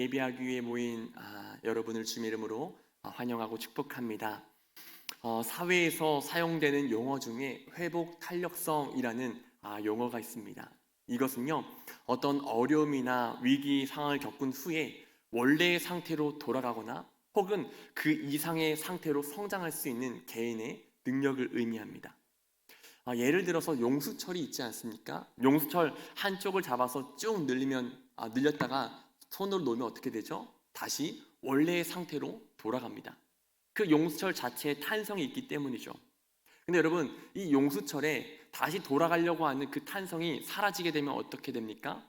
예배하기 위해 모인 여러분을 주의 이름으로 환영하고 축복합니다. 사회에서 사용되는 용어 중에 회복 탄력성이라는 용어가 있습니다. 이것은요, 어떤 어려움이나 위기 상황을 겪은 후에 원래의 상태로 돌아가거나 혹은 그 이상의 상태로 성장할 수 있는 개인의 능력을 의미합니다. 예를 들어서 용수철이 있지 않습니까? 용수철 한쪽을 잡아서 쭉 늘렸다가 손으로 놓으면 어떻게 되죠? 다시 원래의 상태로 돌아갑니다. 그 용수철 자체에 탄성이 있기 때문이죠. 근데 여러분, 이 용수철에 다시 돌아가려고 하는 그 탄성이 사라지게 되면 어떻게 됩니까?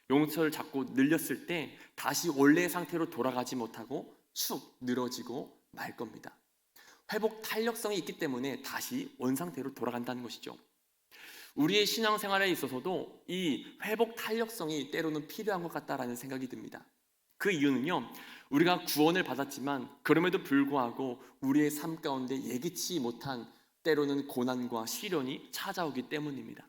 용수철을 잡고 늘렸을 때 다시 원래의 상태로 돌아가지 못하고 축 늘어지고 말 겁니다. 회복 탄력성이 있기 때문에 다시 원상태로 돌아간다는 것이죠. 우리의 신앙생활에 있어서도 이 회복 탄력성이 때로는 필요한 것 같다라는 생각이 듭니다. 그 이유는요, 우리가 구원을 받았지만 그럼에도 불구하고 우리의 삶 가운데 예기치 못한 때로는 고난과 시련이 찾아오기 때문입니다.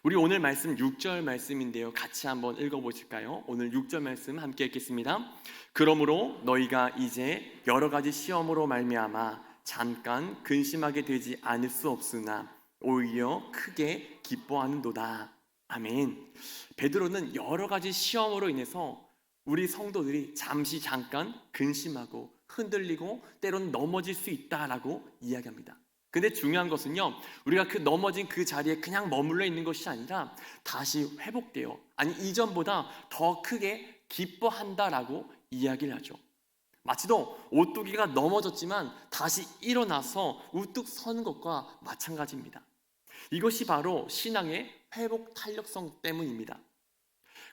우리 오늘 말씀 6절 말씀인데요, 같이 한번 읽어보실까요? 오늘 6절 말씀 함께 읽겠습니다. 그러므로 너희가 이제 여러 가지 시험으로 말미암아 잠깐 근심하게 되지 않을 수 없으나 오히려 크게 기뻐하는도다. 아멘. 베드로는 여러 가지 시험으로 인해서 우리 성도들이 잠깐 근심하고 흔들리고 때로는 넘어질 수 있다라고 이야기합니다. 근데 중요한 것은요, 우리가 그 넘어진 그 자리에 그냥 머물러 있는 것이 아니라 다시 회복되어, 아니 이전보다 더 크게 기뻐한다라고 이야기를 하죠. 마치도 오뚜기가 넘어졌지만 다시 일어나서 우뚝 서는 것과 마찬가지입니다. 이것이 바로 신앙의 회복 탄력성 때문입니다.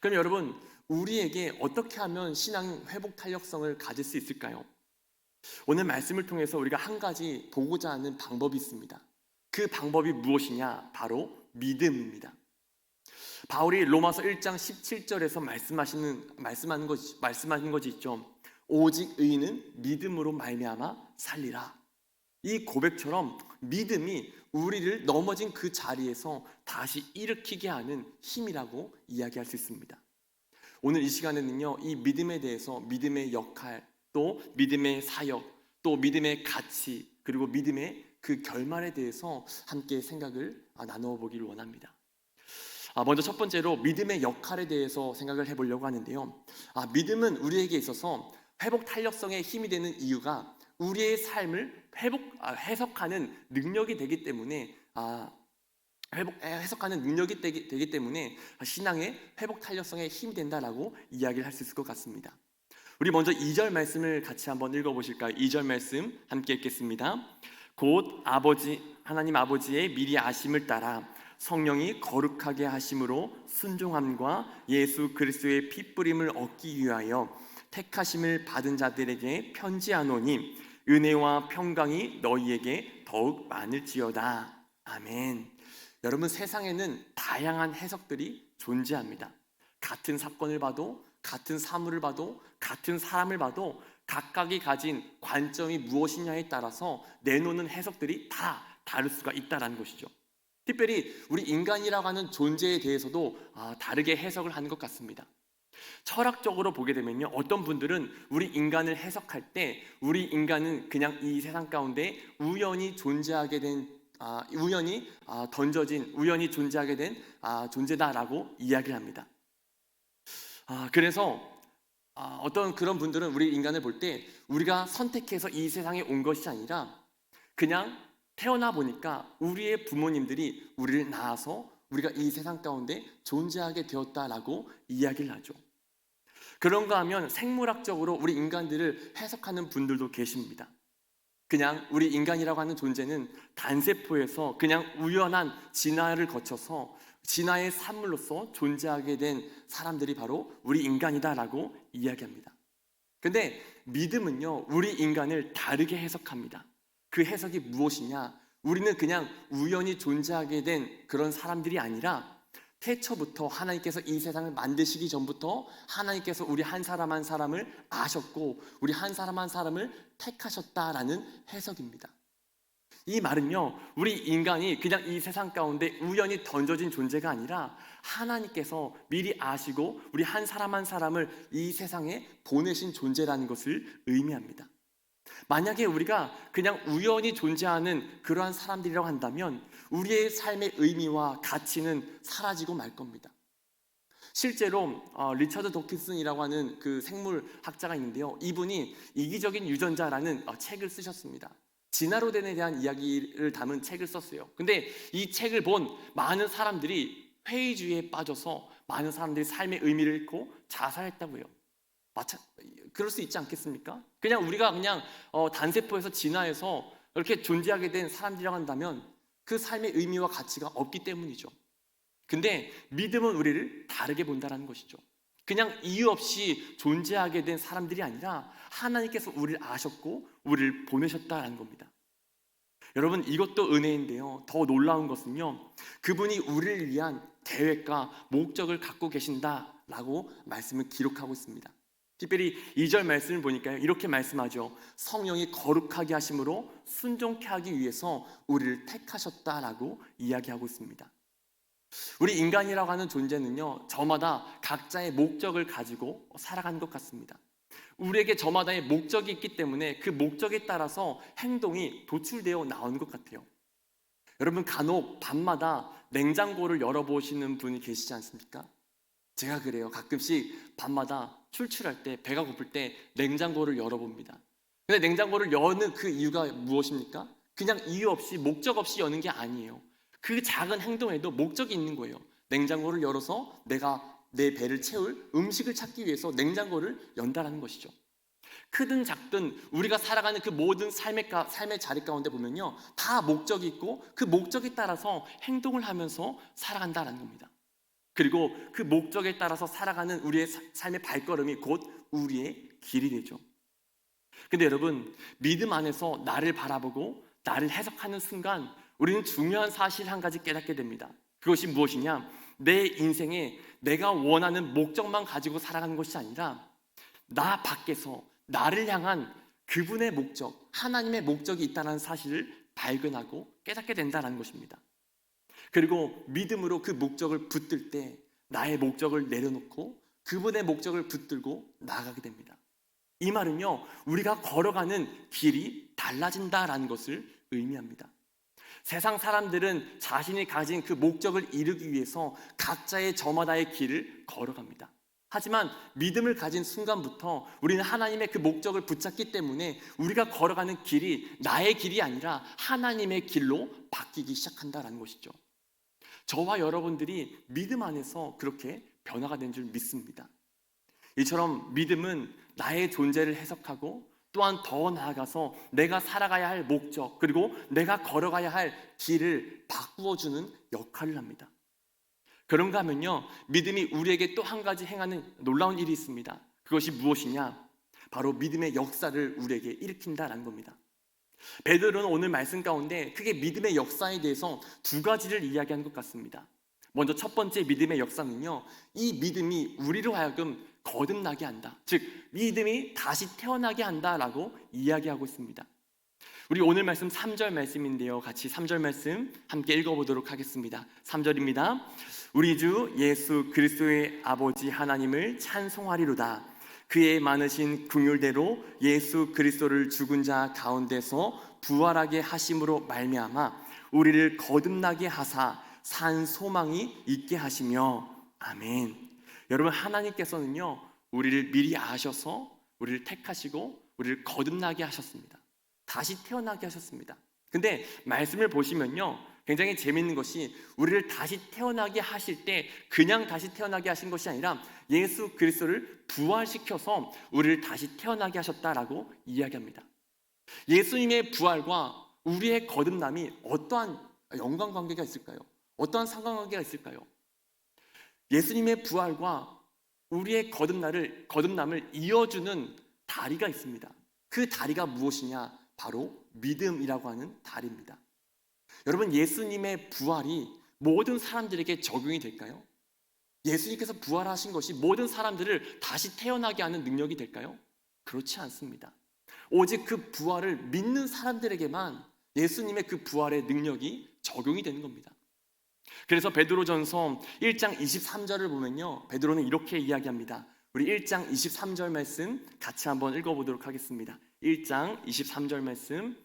그럼 여러분, 우리에게 어떻게 하면 신앙 회복 탄력성을 가질 수 있을까요? 오늘 말씀을 통해서 우리가 한 가지 보고자 하는 방법이 있습니다. 그 방법이 무엇이냐? 바로 믿음입니다. 바울이 로마서 1장 17절에서 말씀하는 것이 있죠. 오직 의인은 믿음으로 말미암아 살리라. 이 고백처럼 믿음이 우리를 넘어진 그 자리에서 다시 일으키게 하는 힘이라고 이야기할 수 있습니다. 오늘 이 시간에는요, 이 믿음에 대해서 믿음의 역할, 또 믿음의 사역, 또 믿음의 가치, 그리고 믿음의 그 결말에 대해서 함께 생각을 나누어 보기를 원합니다. 먼저 첫 번째로 믿음의 역할에 대해서 생각을 해보려고 하는데요. 믿음은 우리에게 있어서 회복 탄력성에 힘이 되는 이유가 우리의 삶을 해석하는 능력이 되기 때문에 해석하는 능력이 되기 때문에 신앙의 회복 탄력성에 힘이 된다라고 이야기를 할 수 있을 것 같습니다. 우리 먼저 2절 말씀을 같이 한번 읽어보실까요? 2절 말씀 함께 읽겠습니다. 곧 하나님 아버지의 미리 아심을 따라 성령이 거룩하게 하심으로 순종함과 예수 그리스도의 피 뿌림을 얻기 위하여 택하심을 받은 자들에게 편지하노니 은혜와 평강이 너희에게 더욱 많을지어다. 아멘. 여러분, 세상에는 다양한 해석들이 존재합니다. 같은 사건을 봐도, 같은 사물을 봐도, 같은 사람을 봐도 각각이 가진 관점이 무엇이냐에 따라서 내놓는 해석들이 다 다를 수가 있다는 것이죠. 특별히 우리 인간이라고 하는 존재에 대해서도 다르게 해석을 하는 것 같습니다. 철학적으로 보게 되면요, 어떤 분들은 우리 인간을 해석할 때 우리 인간은 그냥 이 세상 가운데 우연히 존재하게 된 우연히 존재하게 된 존재다라고 이야기를 합니다. 그래서 어떤 그런 분들은 우리 인간을 볼 때 우리가 선택해서 이 세상에 온 것이 아니라 그냥 태어나 보니까 우리의 부모님들이 우리를 낳아서 우리가 이 세상 가운데 존재하게 되었다라고 이야기를 하죠. 그런가 하면 생물학적으로 우리 인간들을 해석하는 분들도 계십니다. 그냥 우리 인간이라고 하는 존재는 단세포에서 그냥 우연한 진화를 거쳐서 진화의 산물로서 존재하게 된 사람들이 바로 우리 인간이다라고 이야기합니다. 근데 믿음은요, 우리 인간을 다르게 해석합니다. 그 해석이 무엇이냐? 우리는 그냥 우연히 존재하게 된 그런 사람들이 아니라 태초부터 하나님께서 이 세상을 만드시기 전부터 하나님께서 우리 한 사람 한 사람을 아셨고 우리 한 사람 한 사람을 택하셨다라는 해석입니다. 이 말은요, 우리 인간이 그냥 이 세상 가운데 우연히 던져진 존재가 아니라 하나님께서 미리 아시고 우리 한 사람 한 사람을 이 세상에 보내신 존재라는 것을 의미합니다. 만약에 우리가 그냥 우연히 존재하는 그러한 사람들이라고 한다면 우리의 삶의 의미와 가치는 사라지고 말 겁니다. 실제로 리처드 도킨슨이라고 하는 그 생물학자가 있는데요, 이분이 이기적인 유전자라는 책을 쓰셨습니다. 진화론에 대한 이야기를 담은 책을 썼어요. 근데 이 책을 본 많은 사람들이 회의주의에 빠져서 많은 사람들이 삶의 의미를 잃고 자살했다고요. 그럴 수 있지 않겠습니까? 그냥 우리가 그냥 단세포에서 진화해서 이렇게 존재하게 된 사람들이라고 한다면 그 삶의 의미와 가치가 없기 때문이죠. 근데 믿음은 우리를 다르게 본다는 것이죠. 그냥 이유 없이 존재하게 된 사람들이 아니라 하나님께서 우리를 아셨고 우리를 보내셨다는 겁니다. 여러분, 이것도 은혜인데요, 더 놀라운 것은요, 그분이 우리를 위한 계획과 목적을 갖고 계신다라고 말씀을 기록하고 있습니다. 특별히 2절 말씀을 보니까요, 이렇게 말씀하죠. 성령이 거룩하게 하심으로 순종케 하기 위해서 우리를 택하셨다라고 이야기하고 있습니다. 우리 인간이라고 하는 존재는요, 저마다 각자의 목적을 가지고 살아가는 것 같습니다. 우리에게 저마다의 목적이 있기 때문에 그 목적에 따라서 행동이 도출되어 나오는 것 같아요. 여러분, 간혹 밤마다 냉장고를 열어보시는 분이 계시지 않습니까? 제가 그래요. 가끔씩 밤마다 출출할 때, 배가 고플 때 냉장고를 열어봅니다. 근데 냉장고를 여는 그 이유가 무엇입니까? 그냥 이유 없이, 목적 없이 여는 게 아니에요. 그 작은 행동에도 목적이 있는 거예요. 냉장고를 열어서 내가 내 배를 채울 음식을 찾기 위해서 냉장고를 연다라는 것이죠. 크든 작든 우리가 살아가는 그 모든 삶의 자리 가운데 보면요, 다 목적이 있고 그 목적에 따라서 행동을 하면서 살아간다는 겁니다. 그리고 그 목적에 따라서 살아가는 우리의 삶의 발걸음이 곧 우리의 길이 되죠. 근데 여러분, 믿음 안에서 나를 바라보고 나를 해석하는 순간 우리는 중요한 사실 한 가지 깨닫게 됩니다. 그것이 무엇이냐? 내 인생에 내가 원하는 목적만 가지고 살아가는 것이 아니라 나 밖에서 나를 향한 그분의 목적, 하나님의 목적이 있다는 사실을 발견하고 깨닫게 된다는 것입니다. 그리고 믿음으로 그 목적을 붙들 때 나의 목적을 내려놓고 그분의 목적을 붙들고 나아가게 됩니다. 이 말은요, 우리가 걸어가는 길이 달라진다라는 것을 의미합니다. 세상 사람들은 자신이 가진 그 목적을 이루기 위해서 각자의 저마다의 길을 걸어갑니다. 하지만 믿음을 가진 순간부터 우리는 하나님의 그 목적을 붙잡기 때문에 우리가 걸어가는 길이 나의 길이 아니라 하나님의 길로 바뀌기 시작한다는 것이죠. 저와 여러분들이 믿음 안에서 그렇게 변화가 된 줄 믿습니다. 이처럼 믿음은 나의 존재를 해석하고 또한 더 나아가서 내가 살아가야 할 목적, 그리고 내가 걸어가야 할 길을 바꾸어주는 역할을 합니다. 그런가 하면요, 믿음이 우리에게 또 한 가지 행하는 놀라운 일이 있습니다. 그것이 무엇이냐? 바로 믿음의 역사를 우리에게 일으킨다라는 겁니다. 베드로는 오늘 말씀 가운데 크게 믿음의 역사에 대해서 두 가지를 이야기한 것 같습니다. 먼저 첫 번째 믿음의 역사는요, 이 믿음이 우리로 하여금 거듭나게 한다, 즉 믿음이 다시 태어나게 한다라고 이야기하고 있습니다. 우리 오늘 말씀 3절 말씀인데요, 같이 3절 말씀 함께 읽어보도록 하겠습니다. 3절입니다. 우리 주 예수 그리스도의 아버지 하나님을 찬송하리로다. 그의 많으신 긍휼대로 예수 그리스도를 죽은 자 가운데서 부활하게 하심으로 말미암아 우리를 거듭나게 하사 산 소망이 있게 하시며. 아멘. 여러분, 하나님께서는요, 우리를 미리 아셔서 우리를 택하시고 우리를 거듭나게 하셨습니다. 다시 태어나게 하셨습니다. 근데 말씀을 보시면요, 굉장히 재밌는 것이 우리를 다시 태어나게 하실 때 그냥 다시 태어나게 하신 것이 아니라 예수 그리스도를 부활시켜서 우리를 다시 태어나게 하셨다라고 이야기합니다. 예수님의 부활과 우리의 거듭남이 어떠한 연관관계가 있을까요? 어떠한 상관관계가 있을까요? 예수님의 부활과 우리의 거듭남을 이어주는 다리가 있습니다. 그 다리가 무엇이냐? 바로 믿음이라고 하는 다리입니다. 여러분, 예수님의 부활이 모든 사람들에게 적용이 될까요? 예수님께서 부활하신 것이 모든 사람들을 다시 태어나게 하는 능력이 될까요? 그렇지 않습니다. 오직 그 부활을 믿는 사람들에게만 예수님의 그 부활의 능력이 적용이 되는 겁니다. 그래서 베드로전서 1장 23절을 보면요, 베드로는 이렇게 이야기합니다. 우리 1장 23절 말씀 같이 한번 읽어보도록 하겠습니다. 1장 23절 말씀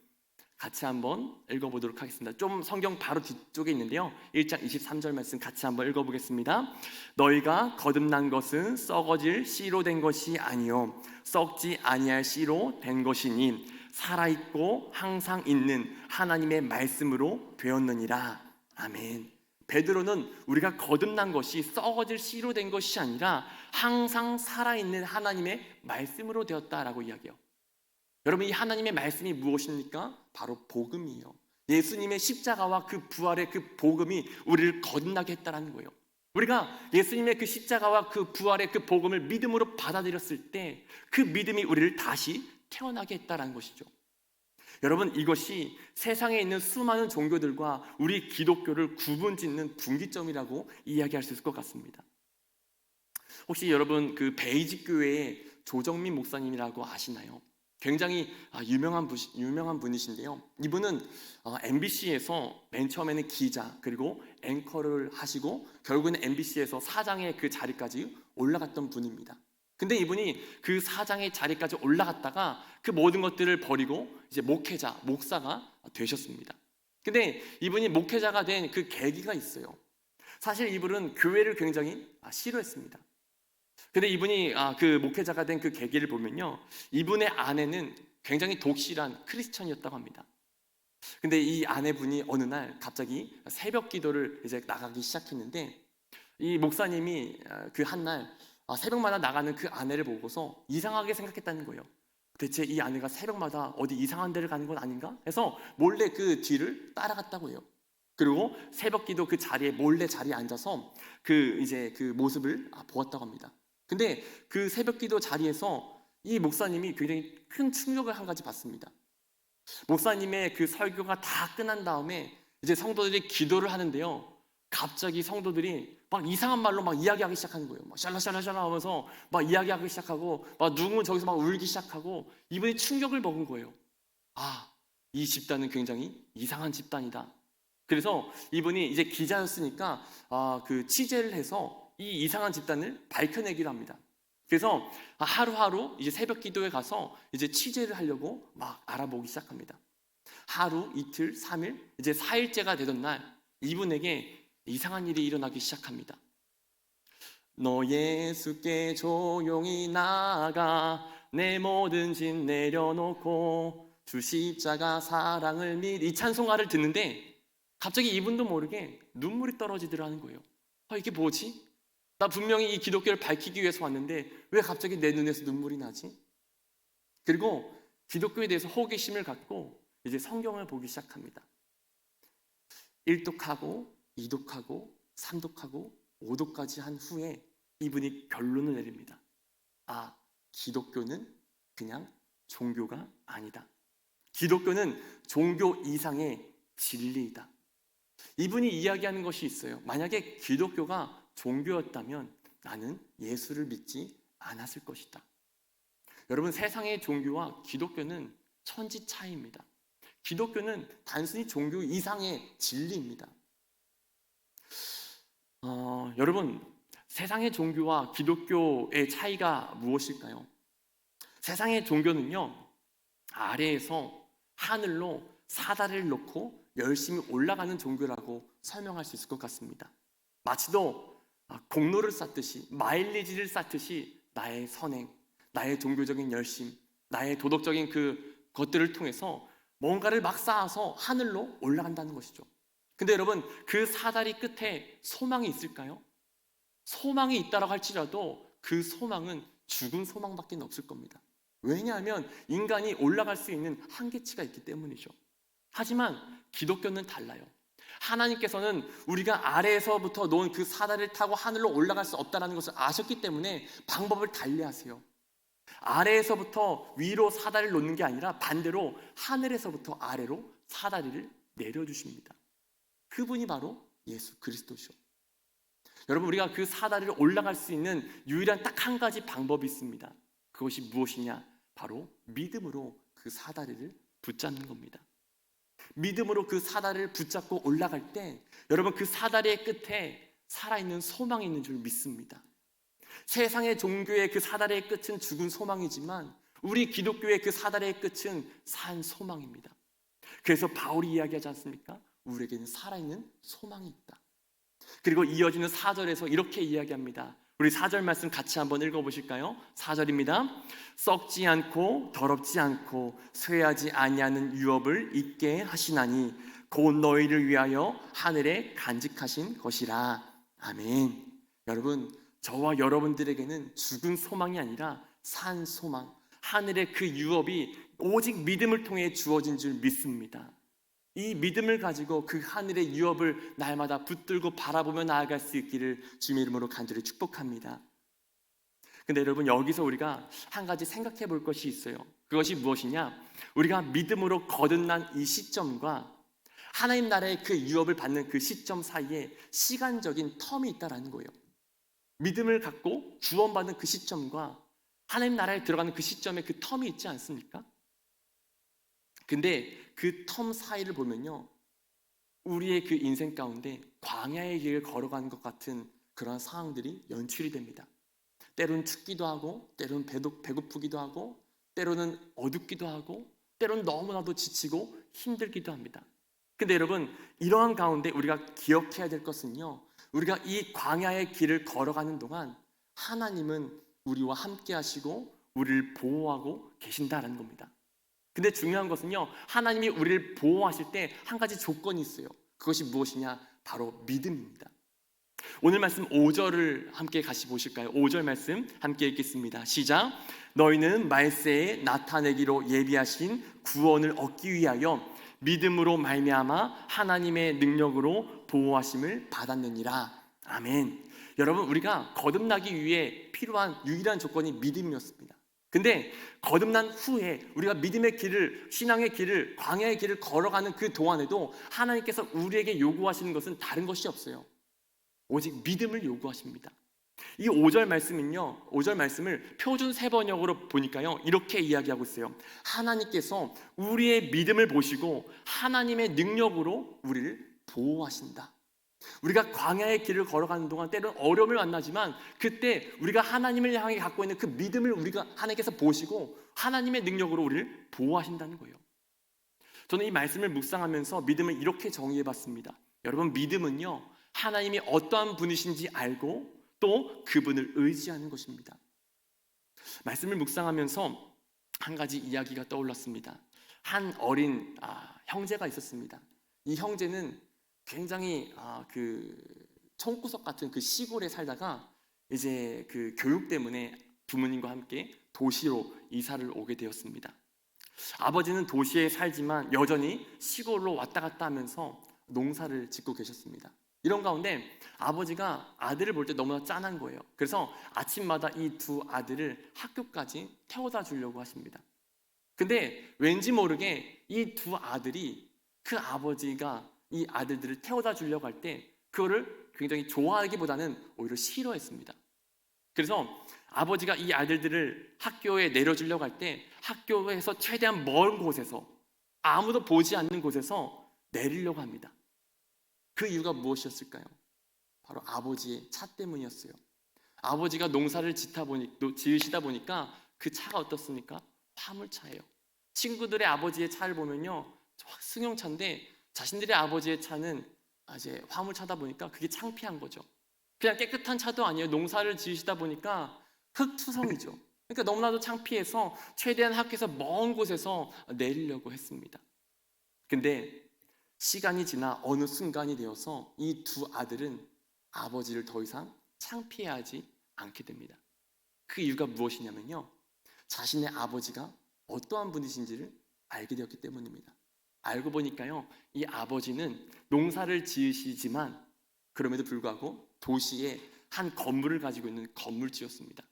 같이 한번 읽어보도록 하겠습니다. 좀 성경 바로 뒤쪽에 있는데요, 1장 23절 말씀 같이 한번 읽어보겠습니다. 너희가 거듭난 것은 썩어질 씨로 된 것이 아니요 썩지 아니할 씨로 된 것이니 살아있고 항상 있는 하나님의 말씀으로 되었느니라. 아멘. 베드로는 우리가 거듭난 것이 썩어질 씨로 된 것이 아니라 항상 살아있는 하나님의 말씀으로 되었다라고 이야기해요. 여러분, 이 하나님의 말씀이 무엇입니까? 바로 복음이에요. 예수님의 십자가와 그 부활의 그 복음이 우리를 거듭나게 했다는 거예요. 우리가 예수님의 그 십자가와 그 부활의 그 복음을 믿음으로 받아들였을 때 그 믿음이 우리를 다시 태어나게 했다는 것이죠. 여러분, 이것이 세상에 있는 수많은 종교들과 우리 기독교를 구분짓는 분기점이라고 이야기할 수 있을 것 같습니다. 혹시 여러분 그 베이직 교회의 조정민 목사님이라고 아시나요? 굉장히 유명한 분이신데요. 이분은 MBC에서 맨 처음에는 기자 그리고 앵커를 하시고 결국에는 MBC에서 사장의 그 자리까지 올라갔던 분입니다. 근데 이분이 그 사장의 자리까지 올라갔다가 그 모든 것들을 버리고 이제 목사가 되셨습니다. 근데 이분이 목회자가 된 그 계기가 있어요. 사실 이분은 교회를 굉장히 싫어했습니다. 근데 이분이 그 목회자가 된 그 계기를 보면요, 이분의 아내는 굉장히 독실한 크리스천이었다고 합니다. 근데 이 아내분이 어느 날 갑자기 새벽 기도를 이제 나가기 시작했는데, 이 목사님이 그 한날 새벽마다 나가는 그 아내를 보고서 이상하게 생각했다는 거예요. 대체 이 아내가 새벽마다 어디 이상한 데를 가는 건 아닌가? 해서 몰래 그 뒤를 따라갔다고 해요. 그리고 새벽 기도 그 자리에 몰래 자리에 앉아서 그 모습을 보았다고 합니다. 근데 그 새벽 기도 자리에서 이 목사님이 굉장히 큰 충격을 한 가지 받습니다. 목사님의 그 설교가 다 끝난 다음에 이제 성도들이 기도를 하는데요, 갑자기 성도들이 막 이상한 말로 막 이야기하기 시작하는 거예요. 막 샬라샬라샬라 하면서 막 이야기하기 시작하고, 막 누구는 저기서 막 울기 시작하고, 이분이 충격을 먹은 거예요. 이 집단은 굉장히 이상한 집단이다. 그래서 이분이 이제 기자였으니까 그 취재를 해서 이 이상한 집단을 밝혀내기로 합니다. 그래서 하루하루 이제 새벽 기도에 가서 이제 취재를 하려고 막 알아보기 시작합니다. 하루, 이틀, 3일, 이제 4일째가 되던 날 이분에게 이상한 일이 일어나기 시작합니다. 너 예수께 조용히 나아가 내 모든 짐 내려놓고 주 십자가 사랑을 이 찬송가를 듣는데 갑자기 이분도 모르게 눈물이 떨어지더라는 거예요. 이게 뭐지? 나 분명히 이 기독교를 밝히기 위해서 왔는데 왜 갑자기 내 눈에서 눈물이 나지? 그리고 기독교에 대해서 호기심을 갖고 이제 성경을 보기 시작합니다. 1독하고 2독하고 3독하고 5독까지 한 후에 이분이 결론을 내립니다. 기독교는 그냥 종교가 아니다. 기독교는 종교 이상의 진리이다. 이분이 이야기하는 것이 있어요. 만약에 기독교가 종교였다면 나는 예수를 믿지 않았을 것이다. 여러분, 세상의 종교와 기독교는 천지 차이입니다. 기독교는 단순히 종교 이상의 진리입니다. 여러분, 세상의 종교와 기독교의 차이가 무엇일까요? 세상의 종교는요, 아래에서 하늘로 사다리를 놓고 열심히 올라가는 종교라고 설명할 수 있을 것 같습니다. 마치도 공로를 쌓듯이, 마일리지를 쌓듯이 나의 선행, 나의 종교적인 열심, 나의 도덕적인 그 것들을 통해서 뭔가를 막 쌓아서 하늘로 올라간다는 것이죠. 근데 여러분, 그 사다리 끝에 소망이 있을까요? 소망이 있다고 할지라도 그 소망은 죽은 소망밖에 없을 겁니다. 왜냐하면 인간이 올라갈 수 있는 한계치가 있기 때문이죠. 하지만 기독교는 달라요. 하나님께서는 우리가 아래에서부터 놓은 그 사다리를 타고 하늘로 올라갈 수 없다는 것을 아셨기 때문에 방법을 달리하세요. 아래에서부터 위로 사다리를 놓는 게 아니라 반대로 하늘에서부터 아래로 사다리를 내려주십니다. 그분이 바로 예수 그리스도죠. 여러분, 우리가 그 사다리를 올라갈 수 있는 유일한 딱 한 가지 방법이 있습니다. 그것이 무엇이냐? 바로 믿음으로 그 사다리를 붙잡는 겁니다. 믿음으로 그 사다리를 붙잡고 올라갈 때 여러분 그 사다리의 끝에 살아있는 소망이 있는 줄 믿습니다. 세상의 종교의 그 사다리의 끝은 죽은 소망이지만 우리 기독교의 그 사다리의 끝은 산 소망입니다. 그래서 바울이 이야기하지 않습니까? 우리에게는 살아있는 소망이 있다. 그리고 이어지는 4절에서 이렇게 이야기합니다. 우리 4절 말씀 같이 한번 읽어보실까요? 4절입니다. 썩지 않고 더럽지 않고 쇠하지 아니하는 유업을 입게 하시나니 곧 너희를 위하여 하늘에 간직하신 것이라. 아멘. 여러분, 저와 여러분들에게는 죽은 소망이 아니라 산 소망, 하늘의 그 유업이 오직 믿음을 통해 주어진 줄 믿습니다. 이 믿음을 가지고 그 하늘의 유업을 날마다 붙들고 바라보며 나아갈 수 있기를 주님의 이름으로 간절히 축복합니다. 근데 여러분, 여기서 우리가 한 가지 생각해 볼 것이 있어요. 그것이 무엇이냐? 우리가 믿음으로 거듭난 이 시점과 하나님 나라의 그 유업을 받는 그 시점 사이에 시간적인 텀이 있다라는 거예요. 믿음을 갖고 구원받는 그 시점과 하나님 나라에 들어가는 그 시점에 그 텀이 있지 않습니까? 근데 그 텀 사이를 보면요, 우리의 그 인생 가운데 광야의 길을 걸어가는 것 같은 그런 상황들이 연출이 됩니다. 때로는 춥기도 하고, 때로는 배고프기도 하고, 때로는 어둡기도 하고, 때로는 너무나도 지치고 힘들기도 합니다. 근데 여러분, 이러한 가운데 우리가 기억해야 될 것은요, 우리가 이 광야의 길을 걸어가는 동안 하나님은 우리와 함께 하시고 우리를 보호하고 계신다라는 겁니다. 근데 중요한 것은요, 하나님이 우리를 보호하실 때 한 가지 조건이 있어요. 그것이 무엇이냐? 바로 믿음입니다. 오늘 말씀 5절을 함께 같이 보실까요? 5절 말씀 함께 읽겠습니다. 시작. 너희는 말세에 나타내기로 예비하신 구원을 얻기 위하여 믿음으로 말미암아 하나님의 능력으로 보호하심을 받았느니라. 아멘. 여러분, 우리가 거듭나기 위해 필요한 유일한 조건이 믿음이었습니다. 근데 거듭난 후에 우리가 믿음의 길을, 신앙의 길을, 광야의 길을 걸어가는 그 동안에도 하나님께서 우리에게 요구하시는 것은 다른 것이 없어요. 오직 믿음을 요구하십니다. 이 5절 말씀은요, 5절 말씀을 표준 세번역으로 보니까요, 이렇게 이야기하고 있어요. 하나님께서 우리의 믿음을 보시고 하나님의 능력으로 우리를 보호하신다. 우리가 광야의 길을 걸어가는 동안 때로는 어려움을 만나지만 그때 우리가 하나님을 향해 갖고 있는 그 믿음을 우리가 하나님께서 보시고 하나님의 능력으로 우리를 보호하신다는 거예요. 저는 이 말씀을 묵상하면서 믿음을 이렇게 정의해봤습니다. 여러분, 믿음은요, 하나님이 어떠한 분이신지 알고 또 그분을 의지하는 것입니다. 말씀을 묵상하면서 한 가지 이야기가 떠올랐습니다. 한 어린 형제가 있었습니다. 이 형제는 굉장히 그 총구석 같은 그 시골에 살다가 이제 그 교육 때문에 부모님과 함께 도시로 이사를 오게 되었습니다. 아버지는 도시에 살지만 여전히 시골로 왔다 갔다 하면서 농사를 짓고 계셨습니다. 이런 가운데 아버지가 아들을 볼 때 너무나 짠한 거예요. 그래서 아침마다 이 두 아들을 학교까지 태워다 주려고 하십니다. 근데 왠지 모르게 이 두 아들이 그 아버지가 이 아들들을 태워다 주려고 할 때 그거를 굉장히 좋아하기보다는 오히려 싫어했습니다. 그래서 아버지가 이 아들들을 학교에 내려주려고 할 때 학교에서 최대한 먼 곳에서 아무도 보지 않는 곳에서 내리려고 합니다. 그 이유가 무엇이었을까요? 바로 아버지의 차 때문이었어요. 아버지가 농사를 지으시다 보니까 그 차가 어떻습니까? 화물차예요. 친구들의 아버지의 차를 보면요, 승용차인데 자신들의 아버지의 차는 이제 화물차다 보니까 그게 창피한 거죠. 그냥 깨끗한 차도 아니에요. 농사를 지으시다 보니까 흙투성이죠. 그러니까 너무나도 창피해서 최대한 학교에서 먼 곳에서 내리려고 했습니다. 근데 시간이 지나 어느 순간이 되어서 이 두 아들은 아버지를 더 이상 창피해하지 않게 됩니다. 그 이유가 무엇이냐면요, 자신의 아버지가 어떠한 분이신지를 알게 되었기 때문입니다. 알고 보니까요, 이 아버지는 농사를 지으시지만 그럼에도 불구하고 도시에 한 건물을 가지고 있는 건물주였습니다.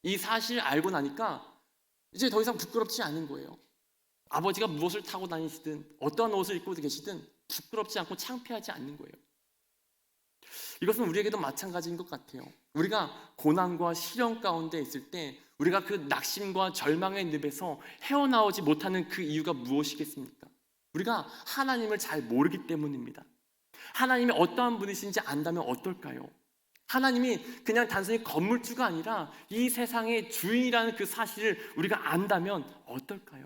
이 사실을 알고 나니까 이제 더 이상 부끄럽지 않은 거예요. 아버지가 무엇을 타고 다니시든 어떠한 옷을 입고 계시든 부끄럽지 않고 창피하지 않는 거예요. 이것은 우리에게도 마찬가지인 것 같아요. 우리가 고난과 시련 가운데 있을 때 우리가 그 낙심과 절망의 늪에서 헤어나오지 못하는 그 이유가 무엇이겠습니까? 우리가 하나님을 잘 모르기 때문입니다. 하나님이 어떠한 분이신지 안다면 어떨까요? 하나님이 그냥 단순히 건물주가 아니라 이 세상의 주인이라는 그 사실을 우리가 안다면 어떨까요?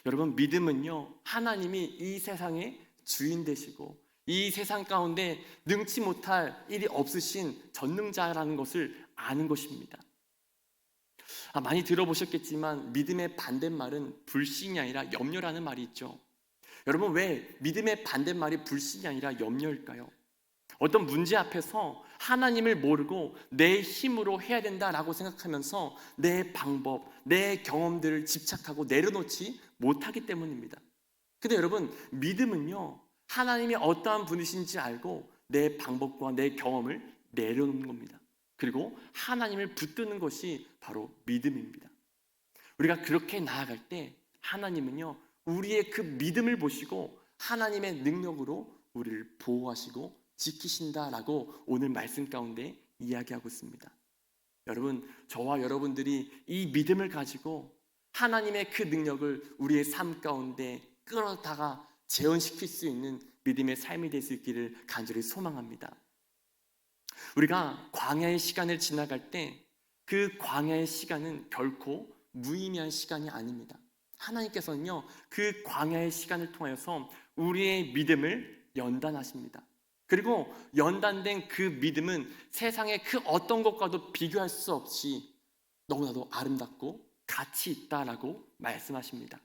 여러분, 믿음은요, 하나님이 이 세상의 주인 되시고 이 세상 가운데 능치 못할 일이 없으신 전능자라는 것을 아는 것입니다. 많이 들어보셨겠지만 믿음의 반대말은 불신이 아니라 염려라는 말이 있죠. 여러분, 왜 믿음의 반대말이 불신이 아니라 염려일까요? 어떤 문제 앞에서 하나님을 모르고 내 힘으로 해야 된다라고 생각하면서 내 방법, 내 경험들을 집착하고 내려놓지 못하기 때문입니다. 근데 여러분, 믿음은요, 하나님이 어떠한 분이신지 알고 내 방법과 내 경험을 내려놓는 겁니다. 그리고 하나님을 붙드는 것이 바로 믿음입니다. 우리가 그렇게 나아갈 때 하나님은요, 우리의 그 믿음을 보시고 하나님의 능력으로 우리를 보호하시고 지키신다라고 오늘 말씀 가운데 이야기하고 있습니다. 여러분, 저와 여러분들이 이 믿음을 가지고 하나님의 그 능력을 우리의 삶 가운데 끌어다가 재현시킬 수 있는 믿음의 삶이 될 수 있기를 간절히 소망합니다. 우리가 광야의 시간을 지나갈 때 그 광야의 시간은 결코 무의미한 시간이 아닙니다. 하나님께서는요, 그 광야의 시간을 통해서 우리의 믿음을 연단하십니다. 그리고 연단된 그 믿음은 세상의 그 어떤 것과도 비교할 수 없이 너무나도 아름답고 가치 있다라고 말씀하십니다.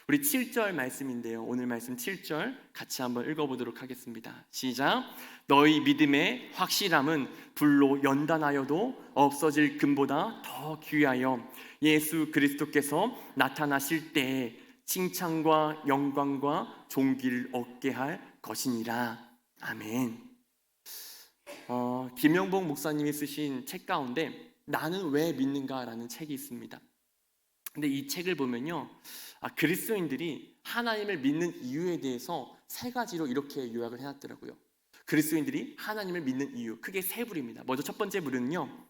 우리 7절 말씀인데요, 오늘 말씀 7절 같이 한번 읽어보도록 하겠습니다. 시작. 너희 믿음의 확실함은 불로 연단하여도 없어질 금보다 더 귀하여 예수 그리스도께서 나타나실 때에 칭찬과 영광과 존귀를 얻게 할 것이니라. 아멘. 김영복 목사님이 쓰신 책 가운데 나는 왜 믿는가라는 책이 있습니다. 근데 이 책을 보면요, 그리스도인들이 하나님을 믿는 이유에 대해서 세 가지로 이렇게 요약을 해놨더라고요. 그리스도인들이 하나님을 믿는 이유, 크게 세 부류입니다. 먼저 첫 번째 부류는요,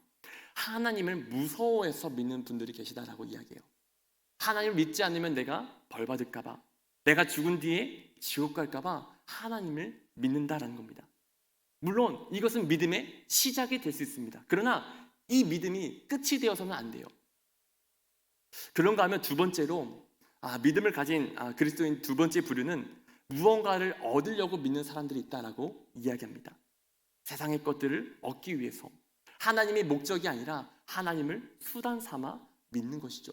하나님을 무서워해서 믿는 분들이 계시다라고 이야기해요. 하나님을 믿지 않으면 내가 벌 받을까봐, 내가 죽은 뒤에 지옥 갈까봐 하나님을 믿는다라는 겁니다. 물론 이것은 믿음의 시작이 될 수 있습니다. 그러나 이 믿음이 끝이 되어서는 안 돼요. 그런가 하면 두 번째로 믿음을 가진 그리스도인 두 번째 부류는 무언가를 얻으려고 믿는 사람들이 있다라고 이야기합니다. 세상의 것들을 얻기 위해서 하나님의 목적이 아니라 하나님을 수단 삼아 믿는 것이죠.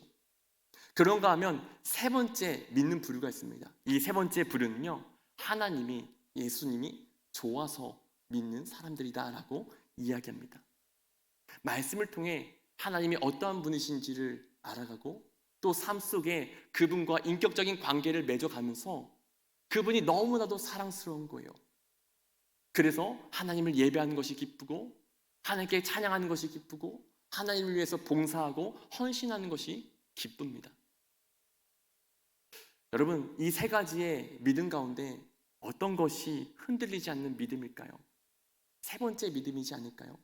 그런가 하면 세 번째 믿는 부류가 있습니다. 이 세 번째 부류는요, 하나님이, 예수님이 좋아서 믿는 사람들이다라고 이야기합니다. 말씀을 통해 하나님이 어떠한 분이신지를 알아가고 또 삶 속에 그분과 인격적인 관계를 맺어가면서 그분이 너무나도 사랑스러운 거예요. 그래서 하나님을 예배하는 것이 기쁘고 하나님께 찬양하는 것이 기쁘고 하나님을 위해서 봉사하고 헌신하는 것이 기쁩니다. 여러분, 이 세 가지의 믿음 가운데 어떤 것이 흔들리지 않는 믿음일까요? 세 번째 믿음이지 않을까요?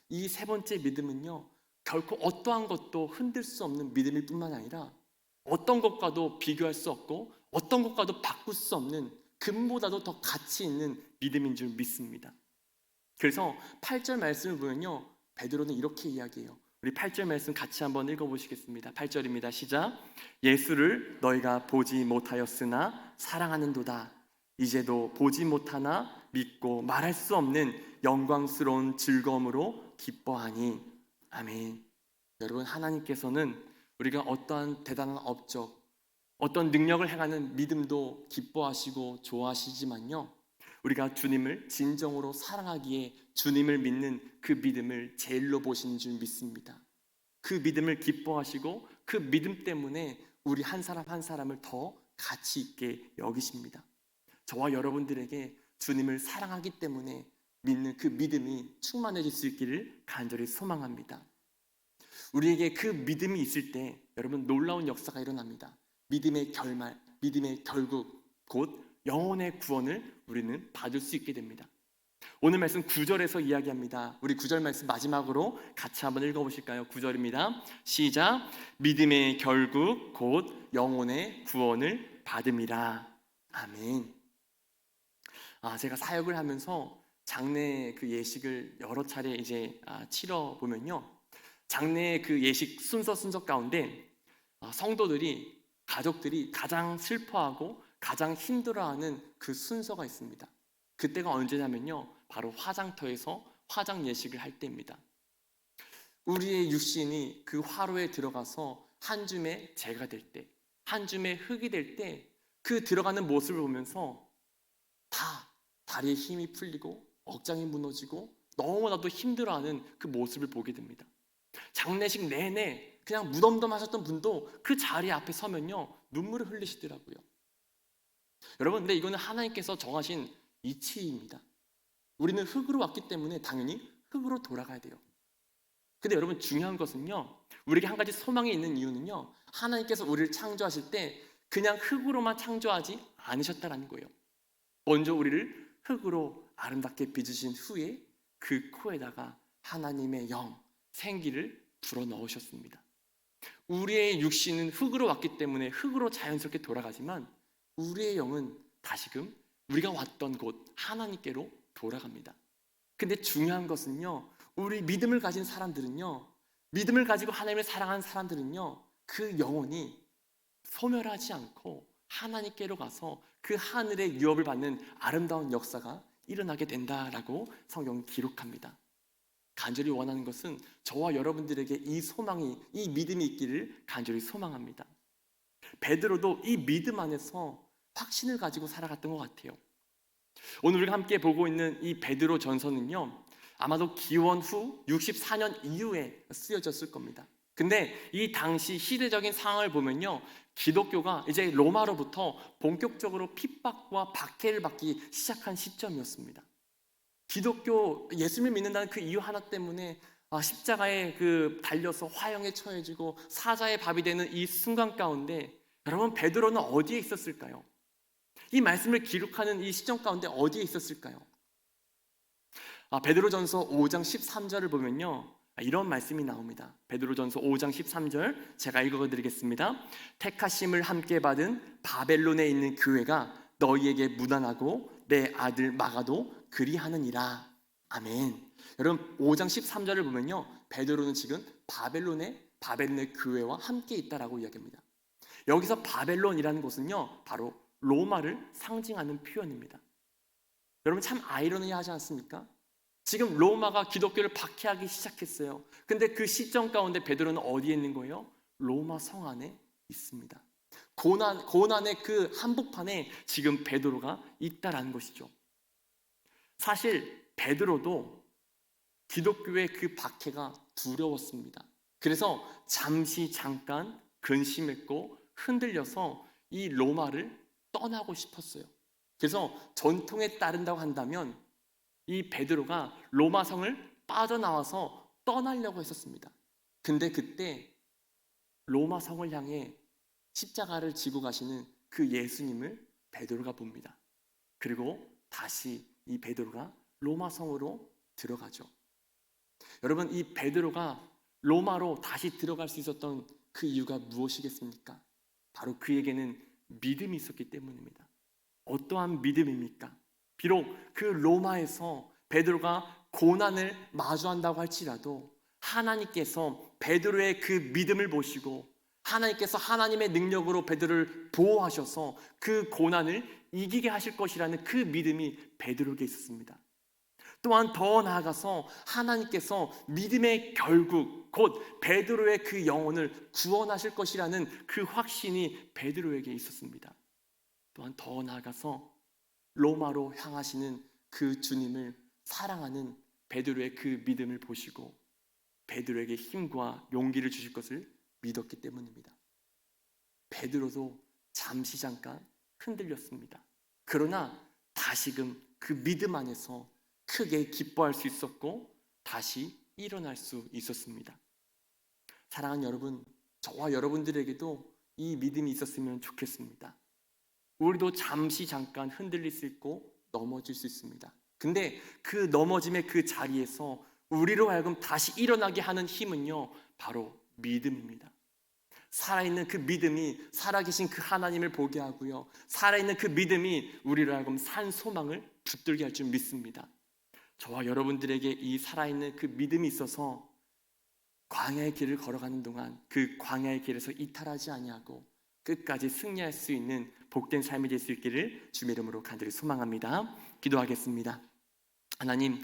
이 세 번째 믿음은요, 결코 어떠한 것도 흔들 수 없는 믿음일 뿐만 아니라 어떤 것과도 비교할 수 없고 어떤 것과도 바꿀 수 없는 금보다도 더 가치 있는 믿음인 줄 믿습니다. 그래서 8절 말씀을 보면요, 베드로는 이렇게 이야기해요. 우리 8절 말씀 같이 한번 읽어보시겠습니다. 8절입니다. 시작. 예수를 너희가 보지 못하였으나 사랑하는도다. 이제도 보지 못하나 믿고 말할 수 없는 영광스러운 즐거움으로 기뻐하니. 아멘. 여러분, 하나님께서는 우리가 어떠한 대단한 업적, 어떤 능력을 행하는 믿음도 기뻐하시고 좋아하시지만요, 우리가 주님을 진정으로 사랑하기에 주님을 믿는 그 믿음을 제일로 보시는 줄 믿습니다. 그 믿음을 기뻐하시고 그 믿음 때문에 우리 한 사람 한 사람을 더 가치 있게 여기십니다. 저와 여러분들에게 주님을 사랑하기 때문에 믿는 그 믿음이 충만해질 수 있기를 간절히 소망합니다. 우리에게 그 믿음이 있을 때 여러분, 놀라운 역사가 일어납니다. 믿음의 결말, 믿음의 결국, 곧 영혼의 구원을 우리는 받을 수 있게 됩니다. 오늘 말씀 9절에서 이야기합니다. 우리 9절 말씀 마지막으로 같이 한번 읽어보실까요? 9절입니다. 시작. 믿음의 결국 곧 영혼의 구원을 받음이라. 아멘. 제가 사역을 하면서 장례 그 예식을 여러 차례 이제 치러 보면요, 장례 그 예식 순서 가운데 성도들이, 가족들이 가장 슬퍼하고 가장 힘들어하는 그 순서가 있습니다. 그때가 언제냐면요, 바로 화장터에서 화장 예식을 할 때입니다. 우리의 육신이 그 화로에 들어가서 한 줌의 재가 될 때, 한 줌의 흙이 될 때, 그 들어가는 모습을 보면서 다 다리에 힘이 풀리고 억장이 무너지고 너무나도 힘들어하는 그 모습을 보게 됩니다. 장례식 내내 그냥 무덤덤하셨던 분도 그 자리 앞에 서면요, 눈물을 흘리시더라고요. 여러분, 근데 이거는 하나님께서 정하신 이치입니다. 우리는 흙으로 왔기 때문에 당연히 흙으로 돌아가야 돼요. 근데 여러분, 중요한 것은요, 우리에게 한 가지 소망이 있는 이유는요, 하나님께서 우리를 창조하실 때 그냥 흙으로만 창조하지 않으셨다라는 거예요. 먼저 우리를 흙으로 아름답게 빚으신 후에 그 코에다가 하나님의 영, 생기를 불어 넣으셨습니다. 우리의 육신은 흙으로 왔기 때문에 흙으로 자연스럽게 돌아가지만 우리의 영은 다시금 우리가 왔던 곳 하나님께로 돌아갑니다. 근데 중요한 것은요, 우리 믿음을 가진 사람들은요, 믿음을 가지고 하나님을 사랑하는 사람들은요, 그 영혼이 소멸하지 않고 하나님께로 가서 그 하늘의 유업을 받는 아름다운 역사가 일어나게 된다라고 성경은 기록합니다. 간절히 원하는 것은 저와 여러분들에게 이 소망이, 이 믿음이 있기를 간절히 소망합니다. 베드로도 이 믿음 안에서 확신을 가지고 살아갔던 것 같아요. 오늘 우리가 함께 보고 있는 이 베드로 전서는요, 아마도 기원 후 64년 이후에 쓰여졌을 겁니다. 근데 이 당시 시대적인 상황을 보면요, 기독교가 이제 로마로부터 본격적으로 핍박과 박해를 받기 시작한 시점이었습니다. 기독교, 예수님을 믿는다는 그 이유 하나 때문에 십자가에 달려서 화형에 처해지고 사자의 밥이 되는 이 순간 가운데 여러분, 베드로는 어디에 있었을까요? 이 말씀을 기록하는 이 시점 가운데 어디에 있었을까요? 베드로전서 5장 13절을 보면요, 이런 말씀이 나옵니다. 베드로전서 5장 13절 제가 읽어드리겠습니다. 택하심을 함께 받은 바벨론에 있는 교회가 너희에게 무난하고 내 아들 마가도 그리하느니라. 아멘. 여러분, 5장 13절을 보면요, 베드로는 지금 바벨론의 교회와 함께 있다라고 이야기합니다. 여기서 바벨론이라는 곳은요, 바로 로마를 상징하는 표현입니다. 여러분, 참 아이러니하지 않습니까? 지금 로마가 기독교를 박해하기 시작했어요. 근데 그 시점 가운데 베드로는 어디에 있는 거예요? 로마 성 안에 있습니다. 고난의 그 한복판에 지금 베드로가 있다라는 것이죠. 사실 베드로도 기독교의 그 박해가 두려웠습니다. 그래서 잠깐 근심했고 흔들려서 이 로마를 떠나고 싶었어요. 그래서 전통에 따른다고 한다면 이 베드로가 로마 성을 빠져나와서 떠나려고 했었습니다. 근데 그때 로마 성을 향해 십자가를 지고 가시는 그 예수님을 베드로가 봅니다. 그리고 다시 이 베드로가 로마 성으로 들어가죠. 여러분, 이 베드로가 로마로 다시 들어갈 수 있었던 그 이유가 무엇이겠습니까? 바로 그에게는 믿음이 있었기 때문입니다. 어떠한 믿음입니까? 비록 그 로마에서 베드로가 고난을 마주한다고 할지라도 하나님께서 베드로의 그 믿음을 보시고 하나님께서 하나님의 능력으로 베드로를 보호하셔서 그 고난을 이기게 하실 것이라는 그 믿음이 베드로에게 있었습니다. 또한 더 나아가서 하나님께서 믿음의 결국 곧 베드로의 그 영혼을 구원하실 것이라는 그 확신이 베드로에게 있었습니다. 또한 더 나아가서 로마로 향하시는 그 주님을 사랑하는 베드로의 그 믿음을 보시고 베드로에게 힘과 용기를 주실 것을 믿었기 때문입니다. 베드로도 잠깐 흔들렸습니다. 그러나 다시금 그 믿음 안에서 크게 기뻐할 수 있었고 다시 일어날 수 있었습니다. 사랑하는 여러분, 저와 여러분들에게도 이 믿음이 있었으면 좋겠습니다. 우리도 잠깐 흔들릴 수 있고 넘어질 수 있습니다. 근데 그 넘어짐의 그 자리에서 우리로 하여금 다시 일어나게 하는 힘은요, 바로 믿음입니다. 살아있는 그 믿음이 살아계신 그 하나님을 보게 하고요, 살아있는 그 믿음이 우리를 하여금 산 소망을 붙들게 할 줄 믿습니다. 저와 여러분들에게 이 살아있는 그 믿음이 있어서 광야의 길을 걸어가는 동안 그 광야의 길에서 이탈하지 아니하고 끝까지 승리할 수 있는 복된 삶이 될 수 있기를 주의 이름으로 간절히 소망합니다. 기도하겠습니다. 하나님,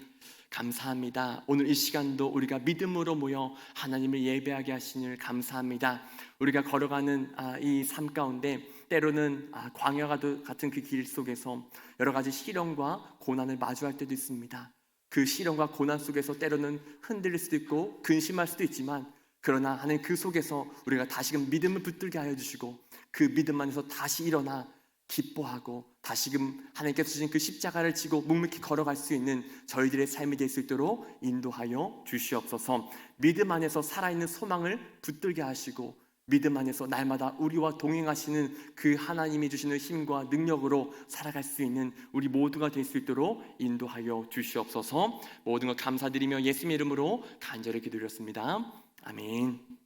감사합니다. 오늘 이 시간도 우리가 믿음으로 모여 하나님을 예배하게 하시니 감사합니다. 우리가 걸어가는 이 삶 가운데 때로는 광야 같은 그 길 속에서 여러 가지 시련과 고난을 마주할 때도 있습니다. 그 시련과 고난 속에서 때로는 흔들릴 수도 있고 근심할 수도 있지만, 그러나 하나님 그 속에서 우리가 다시금 믿음을 붙들게 하여 주시고 그 믿음 안에서 다시 일어나 기뻐하고 다시금 하나님께서 주신 그 십자가를 지고 묵묵히 걸어갈 수 있는 저희들의 삶이 될 수 있도록 인도하여 주시옵소서. 믿음 안에서 살아있는 소망을 붙들게 하시고 믿음 안에서 날마다 우리와 동행하시는 그 하나님이 주시는 힘과 능력으로 살아갈 수 있는 우리 모두가 될 수 있도록 인도하여 주시옵소서. 모든 것 감사드리며 예수님의 이름으로 간절히 기도드렸습니다. 아멘.